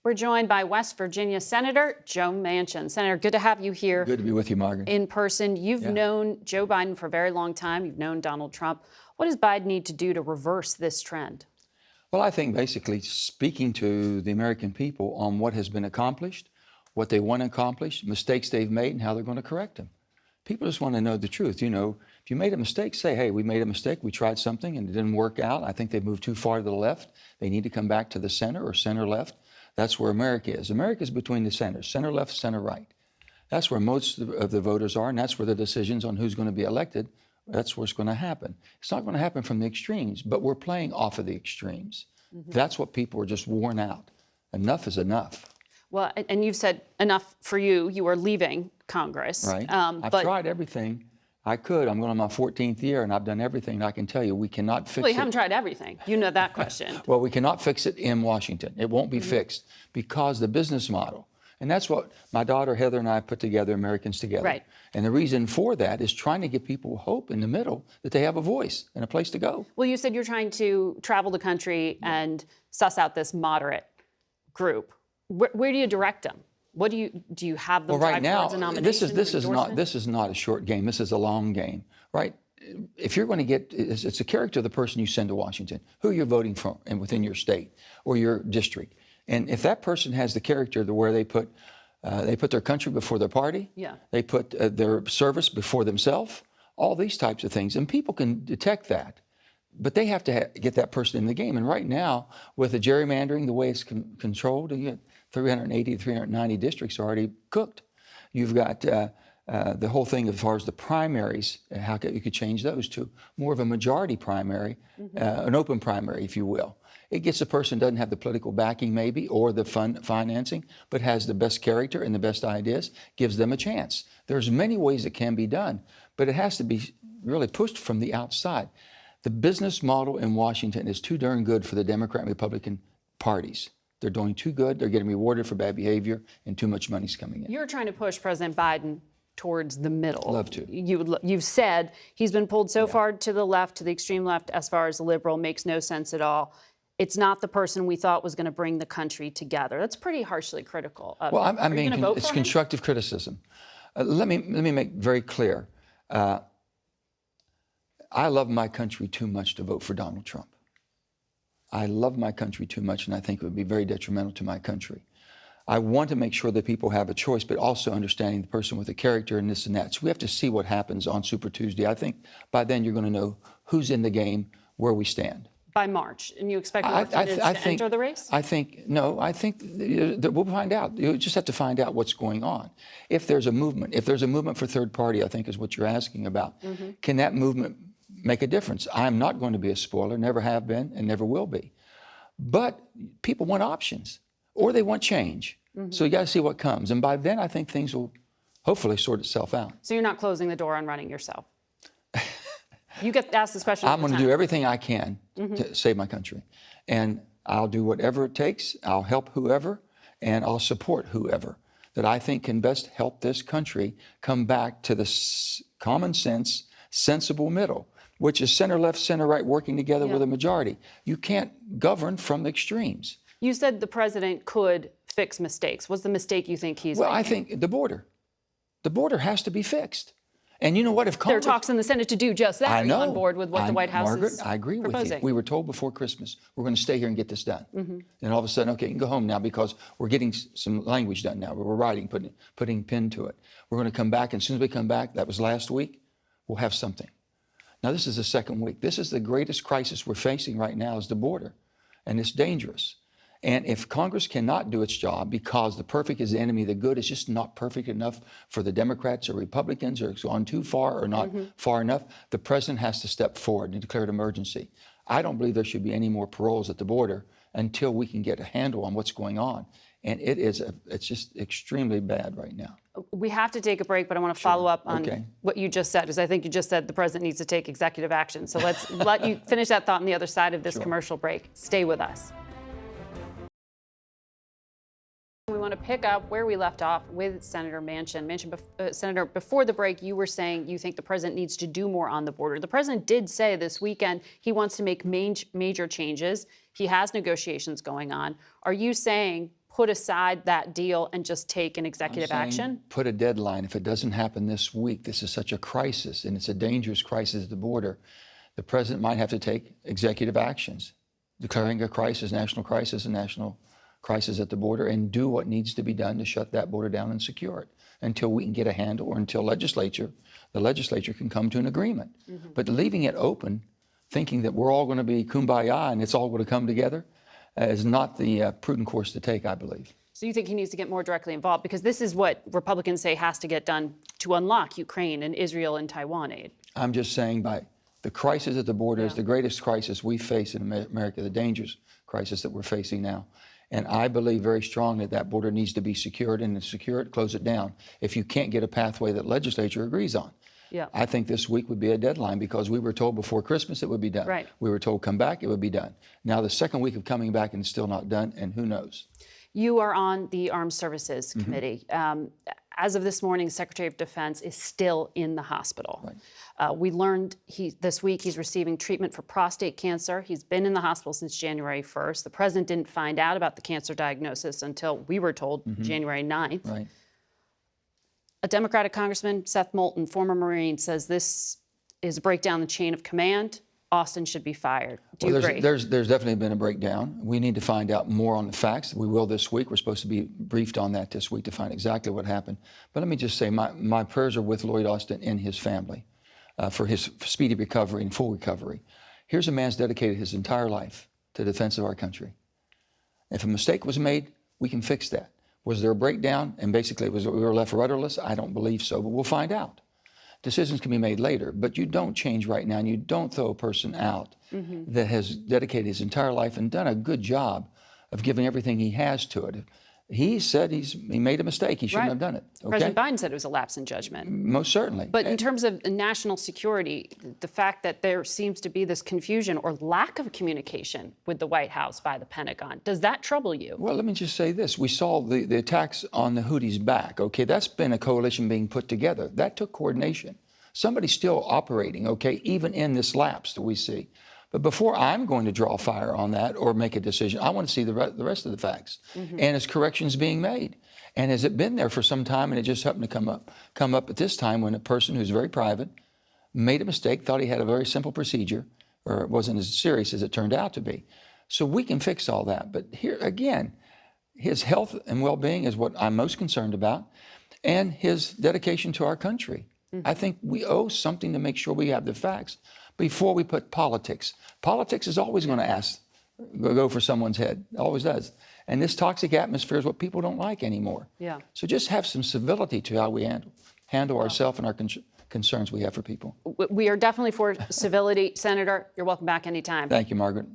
We're joined by West Virginia Senator Joe Manchin. Senator, good to have you here. Good to be with you, Margaret. In person. You've known Joe Biden for a very long time. You've known Donald Trump. What does Biden need to do to reverse this trend? Well, I think basically speaking to the American people on what has been accomplished, what they want to accomplish, mistakes they've made, and how they're going to correct them. People just want to know the truth. You know, if you made a mistake, say, hey, we made a mistake. We tried something and it didn't work out. I think they've moved too far to the left. They need to come back to the center or center left. That's where America is. America is between the centers, center left, center right. That's where most of the voters are, and that's where the decisions on who's going to be elected, that's what's going to happen. It's not going to happen from the extremes, but we're playing off of the extremes. That's what people are just worn out. Enough is enough. Well, and you've said enough for you. You are leaving Congress. Right. I've tried everything I could. I'm going on my 14th year, and I've done everything I can tell you. We cannot fix it. Well, you haven't tried everything. You know that question. Well, we cannot fix it in Washington. It won't be fixed because the business model, and that's what my daughter Heather and I put together, Americans Together. Right. And the reason for that is trying to give people hope in the middle that they have a voice and a place to go. Well, you said you're trying to travel the country and suss out this moderate group. Where do you direct them? What do you have them right now, towards a nomination? this is not a short game. This is a long game, right? If you're going to get, it's a character of the person you send to Washington, who you're voting for, and within your state or your district. And if that person has the character to where they put their country before their party, they put their service before themselves, all these types of things, and people can detect that. But they have to get that person in the game. And right now, with the gerrymandering, the way it's controlled, you get 380 to 390 districts already cooked. You've got the whole thing as far as the primaries, how you could change those to more of a majority primary, an open primary, if you will. It gets a person who doesn't have the political backing maybe or the financing, but has the best character and the best ideas, gives them a chance. There's many ways it can be done, but it has to be really pushed from the outside. The business model in Washington is too darn good for the Democrat and Republican parties. They're doing too good. They're getting rewarded for bad behavior, and too much money's coming in. You're trying to push President Biden towards the middle. Love to. You've said he's been pulled so far to the left, to the extreme left, as far as liberal, makes no sense at all. It's not the person we thought was going to bring the country together. That's pretty harshly critical of him. I mean, it's constructive criticism. Let me make very clear. I love my country too much to vote for Donald Trump. I love my country too much, and I think it would be very detrimental to my country. I want to make sure that people have a choice, but also understanding the person with the character and this and that. So we have to see what happens on Super Tuesday. I think by then you're going to know who's in the game, where we stand. By March, and you expect more candidates to enter the race? I think that we'll find out. You just have to find out what's going on. If there's a movement for third party, I think is what you're asking about. Can that movement make a difference? I'm not going to be a spoiler, never have been and never will be. But people want options or they want change. So you got to see what comes. And by then, I think things will hopefully sort itself out. So you're not closing the door on running yourself? You get asked this question all the time. I'm going to do everything I can to save my country. And I'll do whatever it takes. I'll help whoever, and I'll support whoever that I think can best help this country come back to the common sense, sensible middle, which is center left, center right working together with a majority. You can't govern from the extremes. You said the president could fix mistakes. What's the mistake you think he's making? Well, I think the border. The border has to be fixed. And you know what? If Congress, there are talks in the Senate to do just that. I know. Are you on board with what the White House Margaret, is I agree proposing? with you. We were told before Christmas, we're going to stay here and get this done. And all of a sudden, okay, you can go home now because we're getting some language done now. We're writing, putting pen to it. We're going to come back, and as soon as we come back, that was last week, we'll have something. Now, this is the second week. This is the greatest crisis we're facing right now is the border, and it's dangerous. And if Congress cannot do its job because the perfect is the enemy of the good, it's just not perfect enough for the Democrats or Republicans, or it's gone too far or not far enough, the president has to step forward and declare an emergency. I don't believe there should be any more paroles at the border until we can get a handle on what's going on. And it's just extremely bad right now. We have to take a break, but I want to follow up on what you just said, because I think you just said the president needs to take executive action. So let's let you finish that thought on the other side of this commercial break. Stay with us. We want to pick up where we left off with Senator Manchin. Senator, before the break, you were saying you think the president needs to do more on the border. The president did say this weekend he wants to make major changes. He has negotiations going on. Are you saying put aside that deal and just take an executive I'm saying action? put a deadline. If it doesn't happen this week, this is such a crisis, and it's a dangerous crisis at the border. The president might have to take executive actions, declaring a crisis, national crisis, at the border, and do what needs to be done to shut that border down and secure it until we can get a handle, or until the legislature can come to an agreement. But leaving it open, thinking that we're all going to be kumbaya and it's all going to come together, is not the prudent course to take, I believe. So you think he needs to get more directly involved? Because this is what Republicans say has to get done to unlock Ukraine and Israel and Taiwan aid. I'm just saying, by the crisis at the border is the greatest crisis we face in America, the dangerous crisis that we're facing now. And I believe very strongly that border needs to be secured, and to secure it, close it down, if you can't get a pathway that legislature agrees on. Yeah. I think this week would be a deadline, because we were told before Christmas it would be done. Right. We were told come back, it would be done. Now the second week of coming back and it's still not done, and who knows? You are on the Armed Services Committee. As of this morning, the Secretary of Defense is still in the hospital. Right. We learned this week he's receiving treatment for prostate cancer. He's been in the hospital since January 1st. The president didn't find out about the cancer diagnosis until we were told January 9th. Right. A Democratic Congressman, Seth Moulton, former Marine, says this is a breakdown in the chain of command. Austin should be fired. Do you agree? There's definitely been a breakdown. We need to find out more on the facts. We will this week. We're supposed to be briefed on that this week to find exactly what happened. But let me just say, my prayers are with Lloyd Austin and his family for his speedy recovery and full recovery. Here's a man's dedicated his entire life to the defense of our country. If a mistake was made, we can fix that. Was there a breakdown and basically we were left rudderless? I don't believe so, but we'll find out. Decisions can be made later, but you don't change right now, and you don't throw a person out that has dedicated his entire life and done a good job of giving everything he has to it. He said he made a mistake. He shouldn't have done it. Okay? President Biden said it was a lapse in judgment. Most certainly. But in terms of national security, the fact that there seems to be this confusion or lack of communication with the White House by the Pentagon, does that trouble you? Well, let me just say this. We saw the attacks on the Houthis back. Okay, that's been a coalition being put together. That took coordination. Somebody's still operating, okay, even in this lapse that we see. But before I'm going to draw fire on that or make a decision, I want to see the rest of the facts. And is corrections being made? And has it been there for some time and it just happened to come up at this time when a person who's very private made a mistake, thought he had a very simple procedure, or it wasn't as serious as it turned out to be. So we can fix all that. But here again, his health and well-being is what I'm most concerned about, and his dedication to our country. I think we owe something to make sure we have the facts before we put politics. Politics is always going to go for someone's head, always does. And this toxic atmosphere is what people don't like anymore. Yeah. So just have some civility to how we handle ourselves and our concerns we have for people. We are definitely for civility. Senator, you're welcome back anytime. Thank you, Margaret.